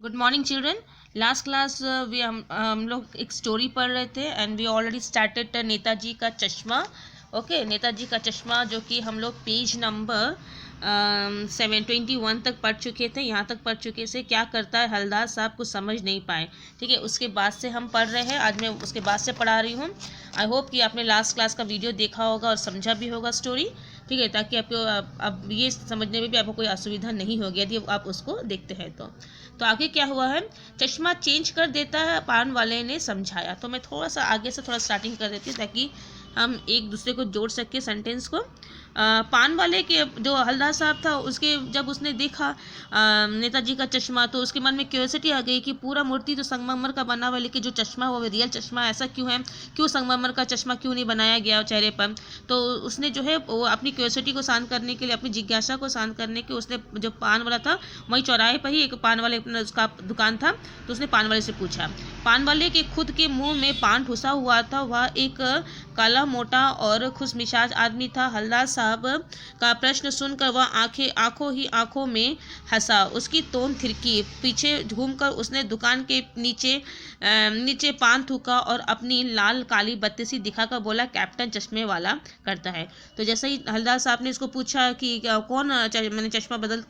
Good morning children. Last class हम लोग एक स्टोरी पढ़ रहे थे and we already started Netaji का चश्मा। ओके, नेताजी का चश्मा जो कि हम लोग पेज नंबर 721 तक पढ़ चुके थे। यहाँ तक पढ़ चुके से क्या करता है हलदार साहब कुछ समझ नहीं पाए। ठीक है, उसके बाद से हम पढ़ रहे हैं। आज मैं उसके बाद से पढ़ा रही हूँ। आई होप कि आपने लास्ट क्लास का वीडियो देखा होगा और समझा भी होगा स्टोरी। ठीक है, ताकि आपको अब ये समझने में भी आपको कोई असुविधा नहीं होगी यदि आप उसको देखते हैं तो आगे क्या हुआ है। चश्मा चेंज कर देता है, पान वाले ने समझाया। तो मैं थोड़ा सा आगे से थोड़ा स्टार्टिंग कर देती हूँ ताकि हम एक दूसरे को जोड़ सके सेंटेंस को। पान वाले के जो हलदार साहब था उसके जब उसने देखा नेताजी का चश्मा तो उसके मन में क्यूरियोसिटी आ गई कि पूरा मूर्ति तो संगमरमर का बना हुआ है, लेकिन जो चश्मा वो रियल चश्मा ऐसा क्यों है, क्यों संगमरमर का चश्मा क्यों नहीं बनाया गया चेहरे पर। तो उसने जो है वो अपनी क्यूरियोसिटी को शांत करने के लिए, अपनी जिज्ञासा को शांत करने के उसने जो पान वाला था वहीं चौराहे पर ही एक पान वाले अपना उसका दुकान था, तो उसने पान वाले से पूछा। पान वाले के खुद के मुंह में पान ठुसा हुआ था। वह एक काला मोटा और खुशमिजाज आदमी था। हलदार साहब का प्रश्न सुनकर वह आंखों में हंसा। उसकी तोन थिरकी। पीछे घूमकर उसने दुकान के नीचे पान थूका और अपनी लाल काली बत्ती सी दिखाकर बोला, कैप्टन चश्मे वाला करता है। तो जैसे ही हलदार साहब ने इसको पूछा कि कौन मैंने चश्मा बदली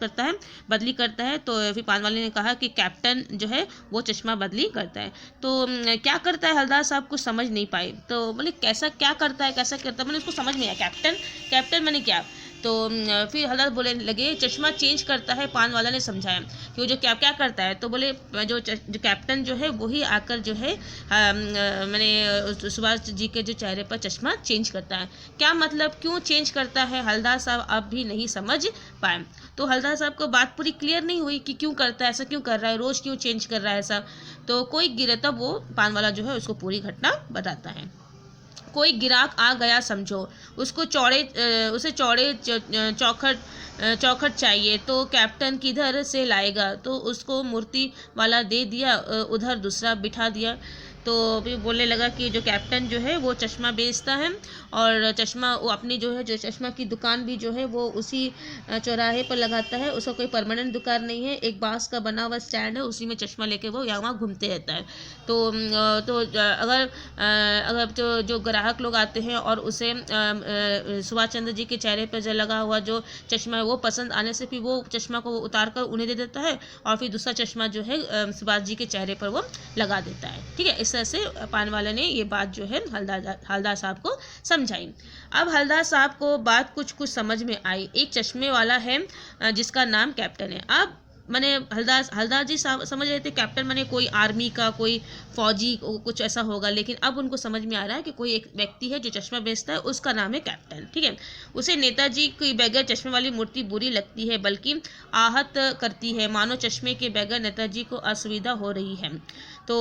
करता है, तो फिर पान वाले ने कहा कि कैप्टन जो है वो चश्मा बदली करता है। तो क्या करता है हलदार साहब कुछ समझ नहीं पाए। तो बोले कैसा क्या करता है, कैसा करता है, मैंने उसको समझ में आया कैप्टन मैंने क्या। तो फिर हलदार बोले लगे चश्मा चेंज करता है। पान वाला ने समझाया कि वो जो क्या करता है। तो बोले जो कैप्टन जो है वही आकर जो है मैंने सुभाष जी के जो चेहरे पर चश्मा चेंज करता है। क्या मतलब, क्यों चेंज करता है, हलदार साहब अब भी नहीं समझ पाए। तो हलदार साहब को बात पूरी क्लियर नहीं हुई कि क्यों करता है, ऐसा क्यों कर रहा है, रोज़ क्यों चेंज कर रहा है ऐसा। तो कोई गिरे तब वो पान वाला जो है उसको पूरी घटना बताता है। कोई गिराक आ गया समझो, उसे चौड़े चौखट चाहिए, तो कैप्टन किधर से लाएगा। तो उसको मूर्ति वाला दे दिया, उधर दूसरा बिठा दिया। तो भी बोलने लगा कि जो कैप्टन जो है वो चश्मा बेचता है और चश्मा वो अपनी जो है जो चश्मा की दुकान भी जो है वो उसी चौराहे पर लगाता है। उसका कोई परमानेंट दुकान नहीं है, एक बांस का बना हुआ स्टैंड है, उसी में चश्मा लेके वो यहाँ वहाँ घूमते रहता है। तो अगर जो ग्राहक लोग आते हैं और उसे सुभाष चंद्र जी के चेहरे पर जो लगा हुआ जो चश्मा है वो पसंद आने से फिर वो चश्मा को उतार कर उन्हें दे देता है और फिर दूसरा चश्मा जो है सुभाष जी के चेहरे पर वो लगा देता है। ठीक है, इस तरह से पान वाले ने ये बात जो है हलदार साहब को समझाई। अब हलदार साहब को बात कुछ समझ में आई। एक चश्मे वाला है जिसका नाम कैप्टन है। अब मैंने हलदार जी समझ रहे थे कैप्टन मैंने कोई आर्मी का, कोई फौजी कुछ ऐसा होगा, लेकिन अब उनको समझ में आ रहा है कि कोई एक व्यक्ति है जो चश्मा बेचता है, उसका नाम है कैप्टन। ठीक है, उसे नेताजी की बगैर चश्मे वाली मूर्ति बुरी लगती है, बल्कि आहत करती है, मानो चश्मे के बगैर नेताजी को असुविधा हो रही है। तो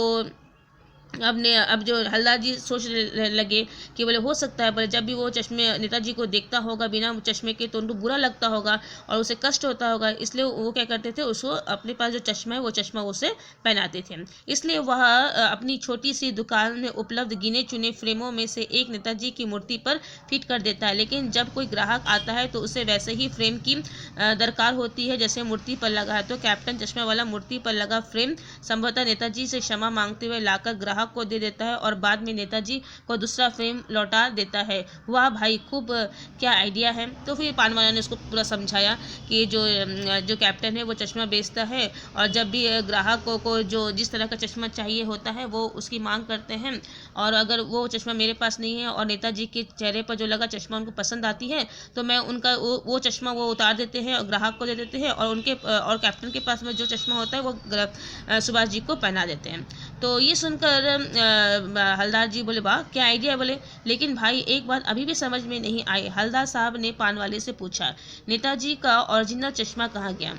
अब जो हलदार जी सोच लगे कि बोले हो सकता है, बोले जब भी वो चश्मे नेताजी को देखता होगा बिना चश्मे के तो उनको बुरा लगता होगा और उसे कष्ट होता होगा, इसलिए वो क्या करते थे, उसको अपने पास जो चश्मा है वो चश्मा उसे पहनाते थे। इसलिए वह अपनी छोटी सी दुकान में उपलब्ध गिने चुने फ्रेमों में से एक नेताजी की मूर्ति पर फिट कर देता है। लेकिन जब कोई ग्राहक आता है तो उसे वैसे ही फ्रेम की दरकार होती है जैसे मूर्ति पर लगा है। तो कैप्टन चश्मा वाला मूर्ति पर लगा फ्रेम संभवतः नेताजी से क्षमा मांगते हुए लाकर ग्राहक को दे देता है और बाद में नेताजी को दूसरा फ्रेम लौटा देता है। वाह भाई, खूब क्या आइडिया है। तो फिर पान वाला ने उसको पूरा समझाया कि जो कैप्टन है वो चश्मा बेचता है और जब भी ग्राहकों को जो जिस तरह का चश्मा चाहिए होता है वो उसकी मांग करते हैं, और अगर वो चश्मा मेरे पास नहीं है और नेताजी के चेहरे पर जो लगा चश्मा उनको पसंद आती है तो मैं उनका वो चश्मा वो उतार देते हैं और ग्राहक को दे देते हैं, और कैप्टन के पास में जो चश्मा होता है वो सुभाष जी को पहना देते हैं। तो ये सुनकर हलदार जी बोले वाह क्या आइडिया है। बोले लेकिन भाई एक बात अभी भी समझ में नहीं आई। हलदार साहब ने पान वाले से पूछा, नेताजी का ओरिजिनल चश्मा कहाँ गया।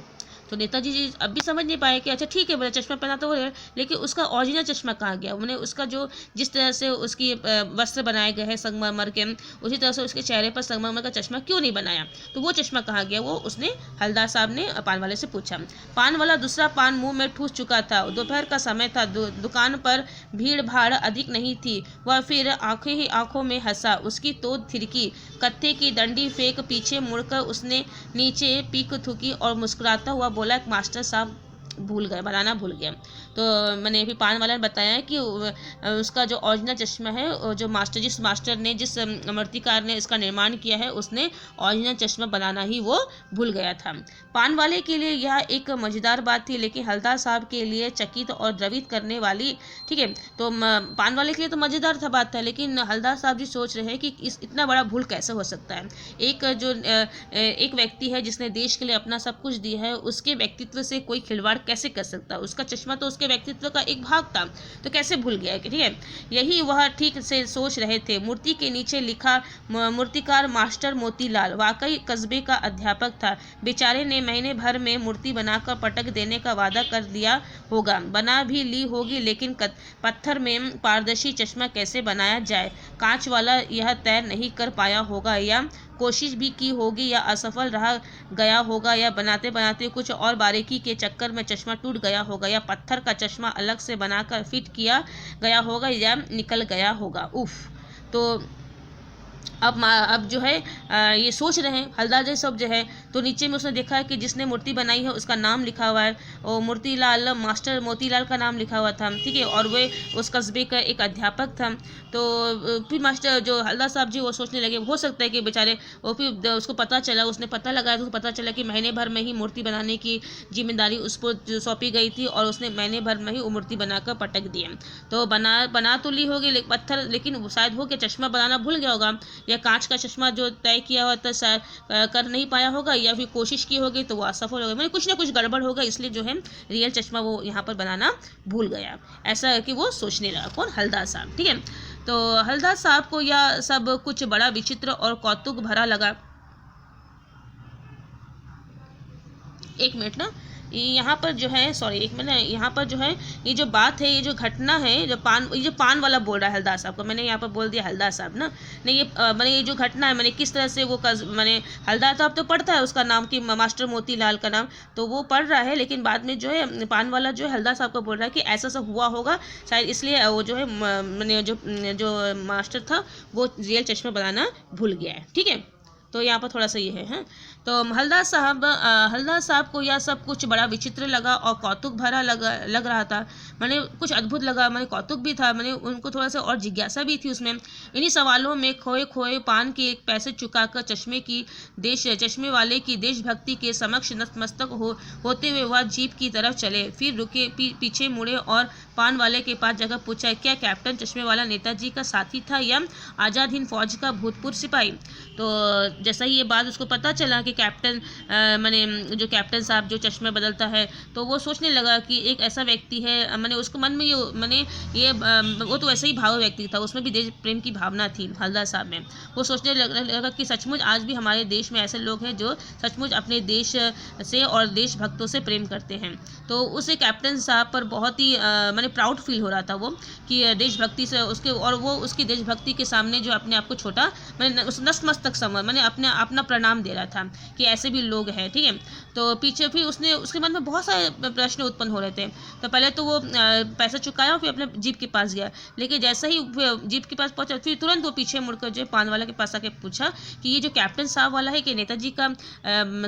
तो नेताजी जी अब भी समझ नहीं पाए कि अच्छा ठीक है बोले चश्मा पहना तो है, लेकिन उसका ओरिजिनल चश्मा कहाँ गया। उन्हें उसका जो जिस तरह से उसकी वस्त्र बनाए गए हैं संगमरमर के, उसी तरह से उसके चेहरे पर संगमरमर का चश्मा क्यों नहीं बनाया, तो वो चश्मा कहाँ गया, वो उसने हलदार साहब ने पान वाले से पूछा। पान वाला दूसरा पान मुंह में ठूस चुका था। दोपहर का समय था, दुकान पर भीड़ भाड़ अधिक नहीं थी। वह फिर आंखों में हंसा। उसकी तोड़ थिरकी। कत्थे की डंडी फेंक पीछे मुड़कर उसने नीचे पीक थूकी और मुस्कुराता हुआ बोला, मास्टर साहब भूल गया, बनाना भूल गया। तो मैंने फिर पान वाला ने बताया कि उसका जो ओरिजिनल चश्मा है, जो जिस मास्टर ने, जिस मूर्तिकार ने इसका निर्माण किया है, उसने ओरिजिनल चश्मा बनाना ही वो भूल गया था। पान वाले के लिए यह एक मज़ेदार बात थी, लेकिन हलदार साहब के लिए चकित और द्रवित करने वाली। ठीक है, तो पान वाले के लिए तो मज़ेदार था बात था, लेकिन हलदार साहब जी सोच रहे हैं कि इतना बड़ा भूल कैसे हो सकता है। एक व्यक्ति है जिसने देश के लिए अपना सब कुछ दिया है, उसके व्यक्तित्व से कोई खिलवाड़ कैसे कर सकता है? उसका चश्मा तो उसके व्यक्तित्व का एक भाग था, तो कैसे भूल गया? ठीक है, यही वह ठीक से सोच रहे थे। मूर्ति के नीचे लिखा मूर्तिकार मास्टर मोतीलाल वाकई कस्बे का अध्यापक था। बेचारे ने महीने भर में मूर्ति बनाकर पटक देने का वादा कर दिया होगा, बना भी ली होगी, लेकिन पत्थर में पारदर्शी चश्मा कैसे बनाया जाए, कांच वाला यह तय नहीं कर पाया होगा, या कोशिश भी की होगी या असफल रहा गया होगा, या बनाते बनाते कुछ और बारीकी के चक्कर में चश्मा टूट गया होगा, या पत्थर का चश्मा अलग से बनाकर फिट किया गया होगा, या निकल गया होगा। उफ। तो अब जो है ये सोच रहे हैं हलदार जी सब जो है, तो नीचे में उसने देखा है कि जिसने मूर्ति बनाई है उसका नाम लिखा हुआ है, और मूर्तिलाल मास्टर मोतीलाल का नाम लिखा हुआ था। ठीक है, और वे उस कस्बे का एक अध्यापक था। तो फिर मास्टर जो हलदार साहब जी वो सोचने लगे, हो सकता है कि बेचारे वो फिर उसको पता चला, उसने पता लगाया तो पता चला कि महीने भर में ही मूर्ति बनाने की जिम्मेदारी उस पर सौंपी गई थी, और उसने महीने भर में ही वो मूर्ति बनाकर पटक दिया। तो बना तो ली होगी पत्थर, लेकिन शायद हो कि चश्मा बनाना भूल गया होगा, या कांच का चश्मा जो तय किया हुआ था कर नहीं पाया होगा, या फिर कोशिश की होगी तो वो असफल हो गया, मतलब कुछ ना कुछ गड़बड़ होगा, इसलिए जो है रियल चश्मा वो यहाँ पर बनाना भूल गया। ऐसा कि वो सोचने लगा, कौन? हलदार साहब। ठीक है, तो हलदार साहब को यह सब कुछ बड़ा विचित्र और कौतुक भरा लगा। एक मिनट ना, यहाँ पर जो है, सॉरी एक मिनट, यहाँ पर जो है ये जो बात है, ये जो घटना है, ये जो पान वाला बोल रहा है हलदार साहब को, मैंने यहाँ पर बोल दिया हलदार साहब ना, नहीं ये मैंने ये जो घटना है, मैंने किस तरह से वो मैंने हलदार साहब तो पढ़ता है उसका नाम कि मास्टर मोतीलाल का नाम, तो वो पढ़ रहा है, लेकिन बाद में जो है पान वाला जो है हलदार साहब को बोल रहा है कि ऐसा सब हुआ होगा, शायद इसलिए वो जो है मैंने जो मास्टर था वो रियल चश्मा बनाना भूल गया है। ठीक है, तो यहाँ पर थोड़ा सा ये है। तो हलदार साहब को यह सब कुछ बड़ा विचित्र लगा और कौतुक भरा लग रहा था, मैंने कुछ अद्भुत लगा, मैंने कौतुक भी था, मैंने उनको थोड़ा सा और जिज्ञासा भी थी उसमें। इन्हीं सवालों में खोए पान के एक पैसे चुकाकर चश्मे वाले की देशभक्ति के समक्ष नतमस्तक होते हुए वह जीप की तरफ चले, फिर रुके, पीछे मुड़े और पान वाले के पास जगह पूछा, क्या कैप्टन चश्मे वाला नेताजी का साथी था या आज़ाद हिंद फौज का भूतपूर्व सिपाही? तो जैसा ही ये बात उसको पता चला कि कैप्टन मैंने जो कैप्टन साहब जो चश्मे बदलता है, तो वो सोचने लगा कि एक ऐसा व्यक्ति है, मैंने उसको मन में ये वो तो वैसे ही भाव व्यक्ति था, उसमें भी देश प्रेम की भावना थी हलदार साहब में। वो सोचने लगा कि सचमुच आज भी हमारे देश में ऐसे लोग हैं जो सचमुच अपने देश से और देशभक्तों से प्रेम करते हैं। तो उसे कैप्टन साहब पर बहुत ही मैंने प्राउड फील हो रहा था वो, कि देशभक्ति से उसके, और वो उसकी देशभक्ति के सामने जो अपने आप को छोटा मैंने नतमस्तक समझ, मैंने अपना प्रणाम दे रहा था कि ऐसे भी लोग हैं। ठीक है, तो पीछे फिर उसके मन में बहुत सारे प्रश्न उत्पन्न हो रहे थे। तो पहले तो वो पैसा चुकाया, फिर अपने जीप के पास गया, लेकिन जैसे ही जीप के पास पहुंचा, फिर तुरंत वो पीछे मुड़कर जो पान वाला के पास आके पूछा कि ये जो कैप्टन साहब वाला है कि नेताजी का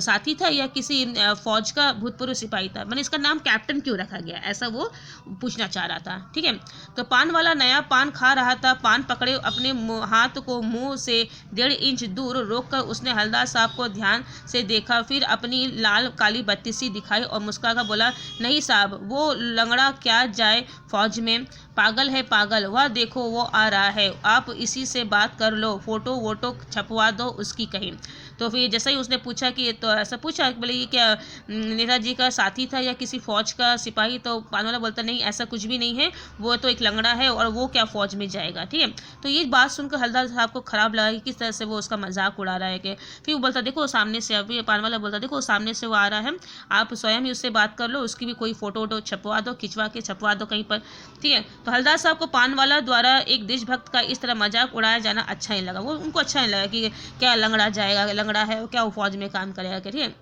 साथी था या किसी फौज का भूतपूर्व सिपाही था, मैंने इसका नाम कैप्टन क्यों रखा गया, ऐसा वो पूछना चाह रहा था। ठीक है, तो पान वाला नया पान खा रहा था, पान पकड़े अपने हाथ को मुंह से 1.5 इंच दूर रोककर उसने हलदार साहब को ध्यान से देखा, फिर अपनी लाल काली बत्ती सी दिखाई और मुस्कुराकर बोला, नहीं साहब, वो लंगड़ा क्या जाए फौज में, पागल है पागल, वह देखो वो आ रहा है, आप इसी से बात कर लो, फोटो वोटो छपवा दो उसकी कहीं। तो फिर जैसा ही उसने पूछा कि, तो ऐसा पूछा बोले ये क्या नेताजी का साथी था या किसी फौज का सिपाही, तो पान वाला बोलता नहीं ऐसा कुछ भी नहीं है, वो तो एक लंगड़ा है और वो क्या फौज में जाएगा। ठीक है, तो ये बात सुनकर हलदार साहब को खराब लगा कि किस तरह से वो उसका मजाक उड़ा रहा है। कि फिर वो बोलता देखो सामने से, अभी पान वाला बोलता देखो सामने से वो आ रहा है, आप स्वयं ही उससे बात कर लो, उसकी भी कोई फोटो वोटो छपवा दो, खिंचवा के छपवा दो कहीं पर। ठीक है, तो हलदार साहब को पान वाला द्वारा एक देशभक्त का इस तरह मजाक उड़ाया जाना अच्छा नहीं लगा, वो उनको अच्छा नहीं लगा कि क्या लंगड़ा जाएगा, लंगड़ा है क्या वो फौज में काम करेगा। ठीक है,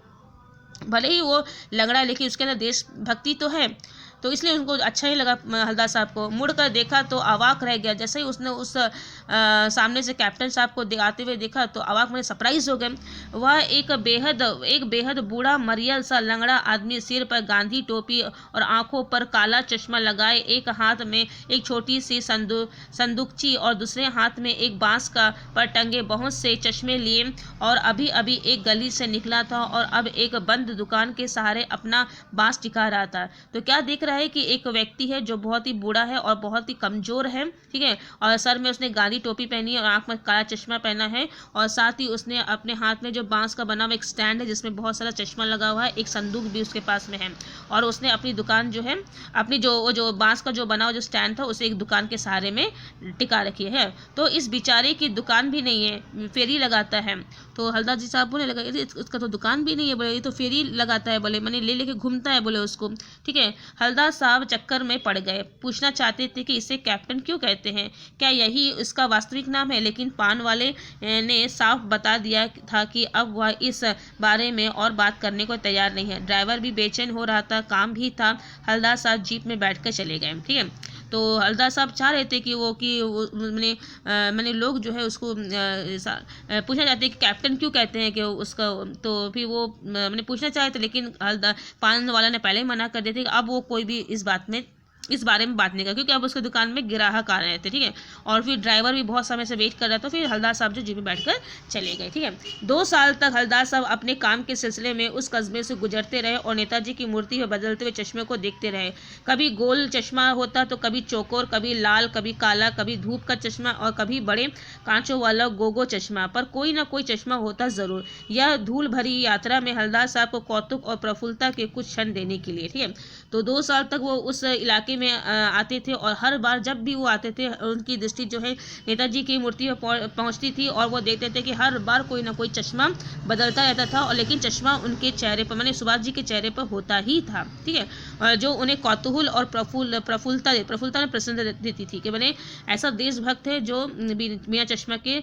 भले ही वो लंगड़ा, लेकिन उसके अंदर देशभक्ति तो है। तो इसलिए उनको अच्छा ही लगा हवलदार साहब को। मुड़ कर देखा तो अवाक रह गया। जैसे ही उसने उस सामने से कैप्टन साहब को आते हुए देखा तो अवाक में सरप्राइज हो गए। वह एक बेहद बूढ़ा मरियल सा लंगड़ा आदमी, सिर पर गांधी टोपी और आंखों पर काला चश्मा लगाए, एक हाथ में एक छोटी सी संदूकची और दूसरे हाथ में एक बांस का पर टंगे बहुत से चश्मे लिए और अभी अभी एक गली से निकला था और अब एक बंद दुकान के सहारे अपना बांस टिका रहा था। तो क्या देख रहा है कि एक व्यक्ति है जो बहुत ही बूढ़ा है और बहुत ही कमजोर है, ठीक है, और सर में उसने गांधी टोपी पहनी है और आंख में काला चश्मा पहना है, और साथ ही उसने अपने हाथ में जो बांस का बना हुआ एक स्टैंड है जिसमें बहुत सारा चश्मा लगा हुआ है, एक संदूक भी उसके पास में है, और उसने अपनी दुकान जो है अपनी जो बांस का जो बना हुआ जो स्टैंड था उसे एक दुकान के सहारे में टिका रखी है। तो इस बेचारे की दुकान भी नहीं है, फेरी लगाता है। तो हवलदार जी साहब बोले लगा उसका तो दुकान भी नहीं है, बोले ये तो फेरी लगाता है, बोले मैंने ले लेके घूमता है बोले उसको, ठीक है। हवलदार साहब चक्कर में पड़ गए, पूछना चाहते थे कि इसे कैप्टन क्यों कहते हैं, क्या यही इसका वास्तविक नाम है, लेकिन पान वाले ने साफ बता दिया था कि अब वह इस बारे में और बात करने को तैयार नहीं है। ड्राइवर भी बेचैन हो रहा था, काम भी था। हवलदार साहब जीप में बैठकर चले गए, ठीक है। तो हवलदार साहब चाह रहे थे कि मैंने लोग जो है उसको पूछना चाहते हैं कि कैप्टन क्यों कहते हैं कि उसका, तो फिर वो मैंने पूछना चाहे थे, लेकिन हवलदार पान वाला ने पहले ही मना कर दिया था कि अब वो कोई भी इस बारे में बात नहीं कर, क्योंकि अब उसकी दुकान में ग्राहक आ रहे थे, ठीक है। और फिर ड्राइवर भी बहुत समय से वेट कर रहा था। फिर हवलदार साहब जो जीप में बैठकर चले गए, ठीक है। 2 साल तक हवलदार साहब अपने काम के सिलसिले में उस कस्बे से गुजरते रहे और नेताजी की मूर्ति में बदलते हुए चश्मे को देखते रहे। कभी गोल चश्मा होता तो कभी चौकोर, कभी लाल, कभी काला, कभी धूप का चश्मा और कभी बड़े कांचों वाला गोगो चश्मा, पर कोई ना कोई चश्मा होता जरूर। यह धूल भरी यात्रा में हवलदार साहब को कौतुक और प्रफुल्लता के कुछ क्षण देने के लिए, ठीक है। तो 2 साल तक वो उस इलाके में आते थे और हर बार जब भी वो आते थे उनकी दृष्टि जो है नेताजी की मूर्ति पर पहुंचती थी और वो देखते थे कि हर बार कोई ना कोई चश्मा बदलता रहता था, और लेकिन चश्मा उनके चेहरे पर, माने सुभाष जी के चेहरे पर होता ही था, ठीक है, जो उन्हें कौतूहल और प्रफुल्लता में प्रसन्न देती थी कि मैंने ऐसा देशभक्त है जो बिना चश्मा के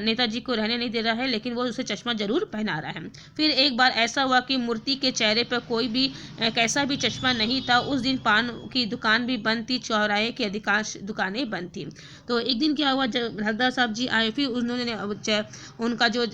नेताजी को रहने नहीं दे रहा है, लेकिन वो उसे चश्मा जरूर पहना रहा है। फिर एक बार ऐसा हुआ कि मूर्ति के चेहरे पर कोई भी कैसा भी चश्मा नहीं था। उस दिन पान की दुकान भी बंद थी, चौराहे की अधिकांश दुकानें बंद थी। तो एक दिन क्या हुआ, जब हवलदार साहब जी आए, फिर उन्होंने उनका जो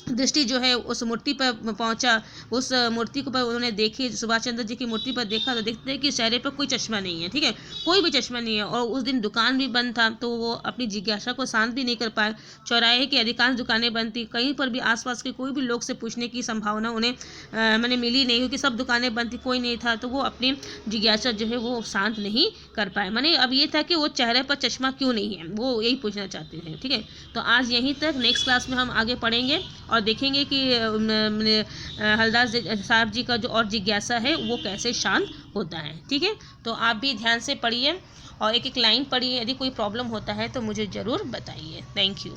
दृष्टि जो है उस मूर्ति पर पहुंचा, उस मूर्ति को पर उन्होंने देखी, सुभाष चंद्र जी की मूर्ति पर देखा तो देखते हैं कि चेहरे पर कोई चश्मा नहीं है, ठीक है, कोई भी चश्मा नहीं है, और उस दिन दुकान भी बंद था। तो वो अपनी जिज्ञासा को शांत भी नहीं कर पाए। चौराहे की अधिकांश दुकानें बंद थी, कहीं पर भी आसपास के कोई भी लोग से पूछने की संभावना उन्हें मैंने मिली नहीं, क्योंकि सब दुकानें बंद थी, कोई नहीं था। तो वो अपनी जिज्ञासा जो है वो शांत नहीं कर पाए। मैंने अब ये था कि वो चेहरे पर चश्मा क्यों नहीं है, वो यही पूछना चाहते थे, ठीक है। तो आज यहीं तक, नेक्स्ट क्लास में हम आगे पढ़ेंगे और देखेंगे कि हवलदार साहब जी का जो और जिज्ञासा है वो कैसे शांत होता है, ठीक है। तो आप भी ध्यान से पढ़िए और एक एक लाइन पढ़िए। यदि कोई प्रॉब्लम होता है तो मुझे ज़रूर बताइए। Thank you.